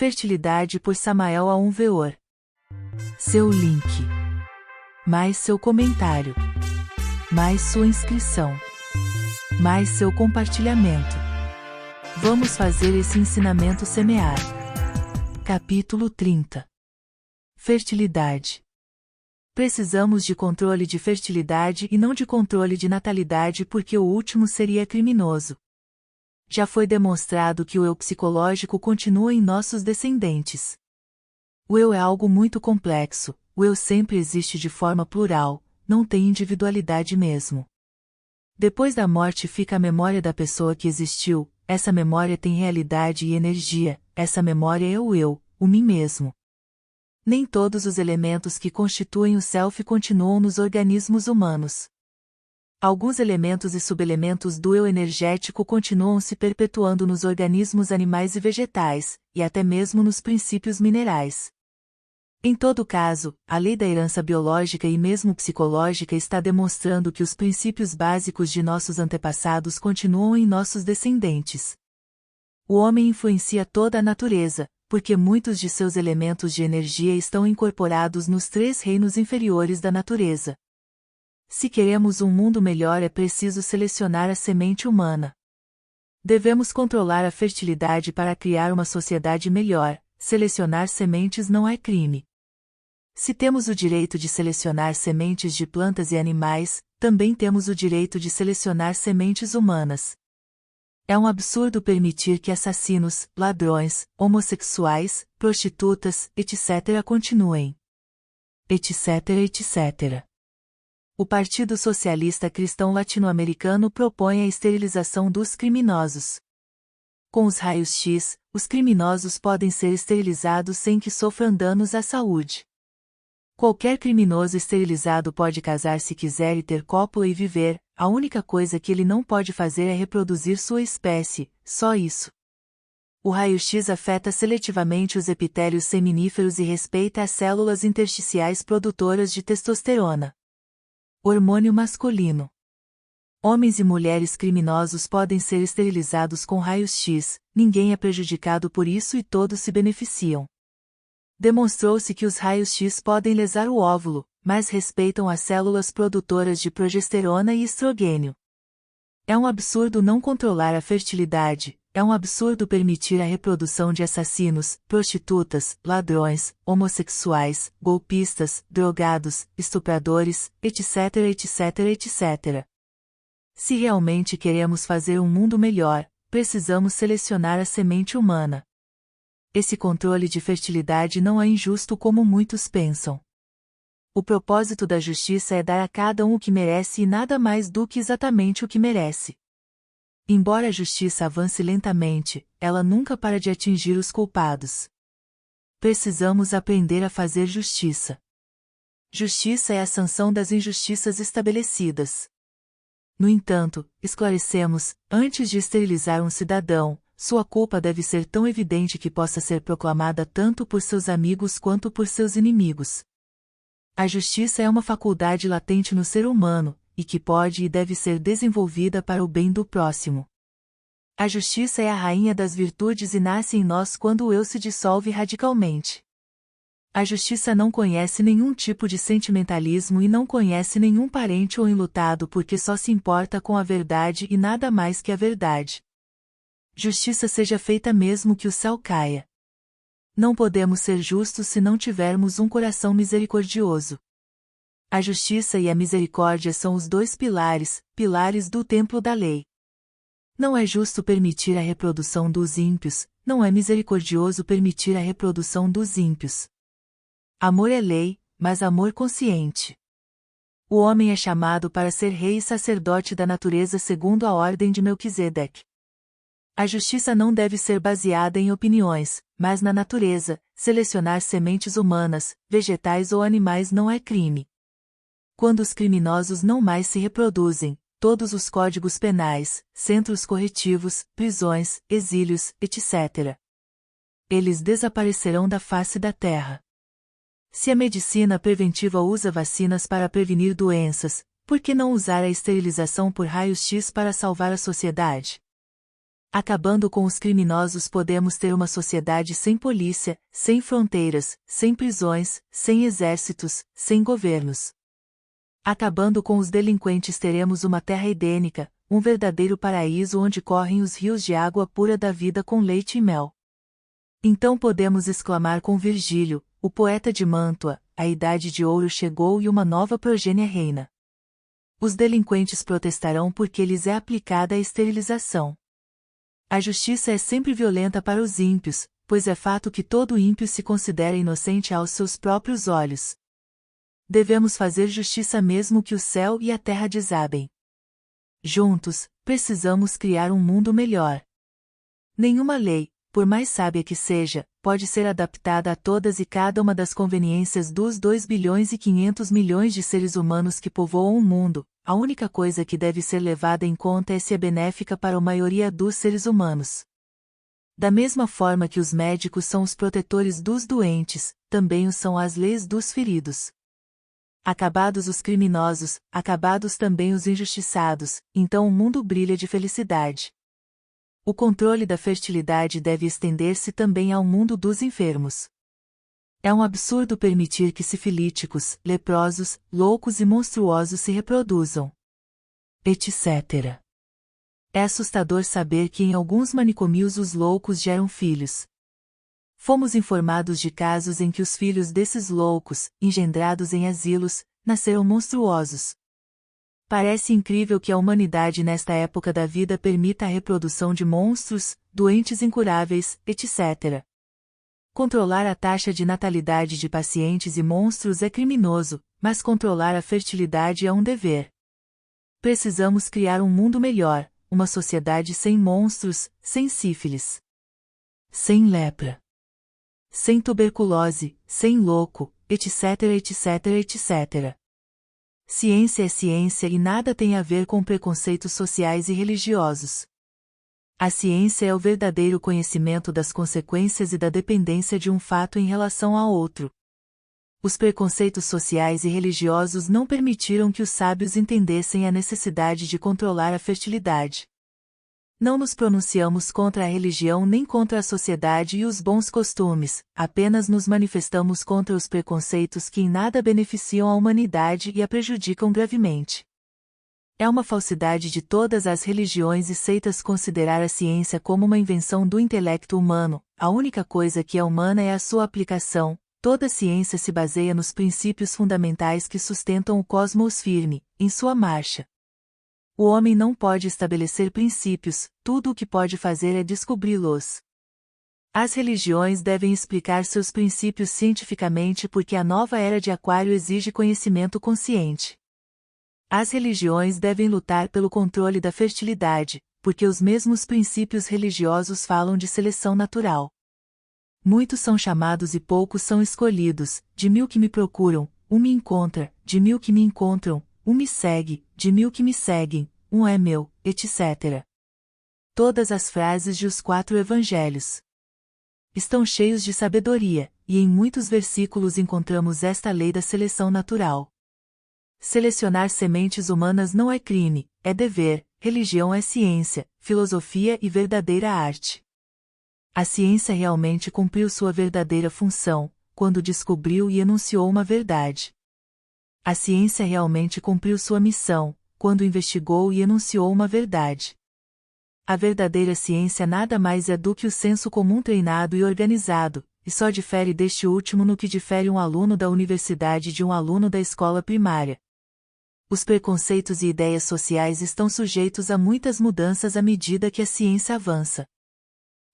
Fertilidade por Samael Aun Weor. Seu link. Mais seu comentário. Mais sua inscrição. Mais seu compartilhamento. Vamos fazer esse ensinamento semear. Capítulo 30. Fertilidade. Precisamos de controle de fertilidade e não de controle de natalidade porque o último seria criminoso. Já foi demonstrado que o eu psicológico continua em nossos descendentes. O eu é algo muito complexo, o eu sempre existe de forma plural, não tem individualidade mesmo. Depois da morte fica a memória da pessoa que existiu, essa memória tem realidade e energia, essa memória é o eu, o mim mesmo. Nem todos os elementos que constituem o self continuam nos organismos humanos. Alguns elementos e subelementos do eu energético continuam se perpetuando nos organismos animais e vegetais, e até mesmo nos princípios minerais. Em todo caso, a lei da herança biológica e mesmo psicológica está demonstrando que os princípios básicos de nossos antepassados continuam em nossos descendentes. O homem influencia toda a natureza, porque muitos de seus elementos de energia estão incorporados nos 3 reinos inferiores da natureza. Se queremos um mundo melhor é preciso selecionar a semente humana. Devemos controlar a fertilidade para criar uma sociedade melhor, selecionar sementes não é crime. Se temos o direito de selecionar sementes de plantas e animais, também temos o direito de selecionar sementes humanas. É um absurdo permitir que assassinos, ladrões, homossexuais, prostitutas, etc. continuem. Etc. etc. O Partido Socialista Cristão Latino-Americano propõe a esterilização dos criminosos. Com os raios-X, os criminosos podem ser esterilizados sem que sofram danos à saúde. Qualquer criminoso esterilizado pode casar se quiser e ter cópula e viver, a única coisa que ele não pode fazer é reproduzir sua espécie, só isso. O raio-X afeta seletivamente os epitélios seminíferos e respeita as células intersticiais produtoras de testosterona. Hormônio masculino. Homens e mulheres criminosos podem ser esterilizados com raios-X, ninguém é prejudicado por isso e todos se beneficiam. Demonstrou-se que os raios-X podem lesar o óvulo, mas respeitam as células produtoras de progesterona e estrogênio. É um absurdo não controlar a fertilidade, é um absurdo permitir a reprodução de assassinos, prostitutas, ladrões, homossexuais, golpistas, drogados, estupradores, etc. etc. etc. Se realmente queremos fazer um mundo melhor, precisamos selecionar a semente humana. Esse controle de fertilidade não é injusto como muitos pensam. O propósito da justiça é dar a cada um o que merece e nada mais do que exatamente o que merece. Embora a justiça avance lentamente, ela nunca para de atingir os culpados. Precisamos aprender a fazer justiça. Justiça é a sanção das injustiças estabelecidas. No entanto, esclarecemos, antes de esterilizar um cidadão, sua culpa deve ser tão evidente que possa ser proclamada tanto por seus amigos quanto por seus inimigos. A justiça é uma faculdade latente no ser humano, e que pode e deve ser desenvolvida para o bem do próximo. A justiça é a rainha das virtudes e nasce em nós quando o eu se dissolve radicalmente. A justiça não conhece nenhum tipo de sentimentalismo e não conhece nenhum parente ou enlutado porque só se importa com a verdade e nada mais que a verdade. Justiça seja feita mesmo que o céu caia. Não podemos ser justos se não tivermos um coração misericordioso. A justiça e a misericórdia são os 2 pilares do templo da lei. Não é justo permitir a reprodução dos ímpios, não é misericordioso permitir a reprodução dos ímpios. Amor é lei, mas amor consciente. O homem é chamado para ser rei e sacerdote da natureza segundo a ordem de Melquisedeque. A justiça não deve ser baseada em opiniões, mas na natureza. Selecionar sementes humanas, vegetais ou animais não é crime. Quando os criminosos não mais se reproduzem, todos os códigos penais, centros corretivos, prisões, exílios, etc. Eles desaparecerão da face da terra. Se a medicina preventiva usa vacinas para prevenir doenças, por que não usar a esterilização por raios-X para salvar a sociedade? Acabando com os criminosos, podemos ter uma sociedade sem polícia, sem fronteiras, sem prisões, sem exércitos, sem governos. Acabando com os delinquentes, teremos uma terra edênica, um verdadeiro paraíso onde correm os rios de água pura da vida com leite e mel. Então podemos exclamar com Virgílio, o poeta de Mântua: a idade de ouro chegou e uma nova progênie reina. Os delinquentes protestarão porque lhes é aplicada a esterilização. A justiça é sempre violenta para os ímpios, pois é fato que todo ímpio se considera inocente aos seus próprios olhos. Devemos fazer justiça mesmo que o céu e a terra desabem. Juntos, precisamos criar um mundo melhor. Nenhuma lei, por mais sábia que seja, pode ser adaptada a todas e cada uma das conveniências dos 2,5 bilhões de seres humanos que povoam o mundo. A única coisa que deve ser levada em conta é se é benéfica para a maioria dos seres humanos. Da mesma forma que os médicos são os protetores dos doentes, também o são as leis dos feridos. Acabados os criminosos, acabados também os injustiçados, então o mundo brilha de felicidade. O controle da fertilidade deve estender-se também ao mundo dos enfermos. É um absurdo permitir que sifilíticos, leprosos, loucos e monstruosos se reproduzam, etc. É assustador saber que em alguns manicômios os loucos geram filhos. Fomos informados de casos em que os filhos desses loucos, engendrados em asilos, nasceram monstruosos. Parece incrível que a humanidade nesta época da vida permita a reprodução de monstros, doentes incuráveis, etc. Controlar a taxa de natalidade de pacientes e monstros é criminoso, mas controlar a fertilidade é um dever. Precisamos criar um mundo melhor, uma sociedade sem monstros, sem sífilis, sem lepra, sem tuberculose, sem louco, etc, etc, etc. Ciência é ciência e nada tem a ver com preconceitos sociais e religiosos. A ciência é o verdadeiro conhecimento das consequências e da dependência de um fato em relação a outro. Os preconceitos sociais e religiosos não permitiram que os sábios entendessem a necessidade de controlar a fertilidade. Não nos pronunciamos contra a religião nem contra a sociedade e os bons costumes, apenas nos manifestamos contra os preconceitos que em nada beneficiam a humanidade e a prejudicam gravemente. É uma falsidade de todas as religiões e seitas considerar a ciência como uma invenção do intelecto humano. A única coisa que é humana é a sua aplicação. Toda ciência se baseia nos princípios fundamentais que sustentam o cosmos firme, em sua marcha. O homem não pode estabelecer princípios, tudo o que pode fazer é descobri-los. As religiões devem explicar seus princípios cientificamente porque a nova era de Aquário exige conhecimento consciente. As religiões devem lutar pelo controle da fertilidade, porque os mesmos princípios religiosos falam de seleção natural. Muitos são chamados e poucos são escolhidos, de 1000 que me procuram, um me encontra, de 1000 que me encontram, um me segue, de 1000 que me seguem, um é meu, etc. Todas as frases de os 4 evangelhos estão cheios de sabedoria, e em muitos versículos encontramos esta lei da seleção natural. Selecionar sementes humanas não é crime, é dever, religião é ciência, filosofia e verdadeira arte. A ciência realmente cumpriu sua verdadeira função, quando descobriu e enunciou uma verdade. A ciência realmente cumpriu sua missão, quando investigou e enunciou uma verdade. A verdadeira ciência nada mais é do que o senso comum treinado e organizado, e só difere deste último no que difere um aluno da universidade de um aluno da escola primária. Os preconceitos e ideias sociais estão sujeitos a muitas mudanças à medida que a ciência avança.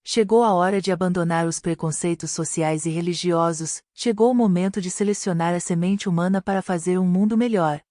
Chegou a hora de abandonar os preconceitos sociais e religiosos, chegou o momento de selecionar a semente humana para fazer um mundo melhor.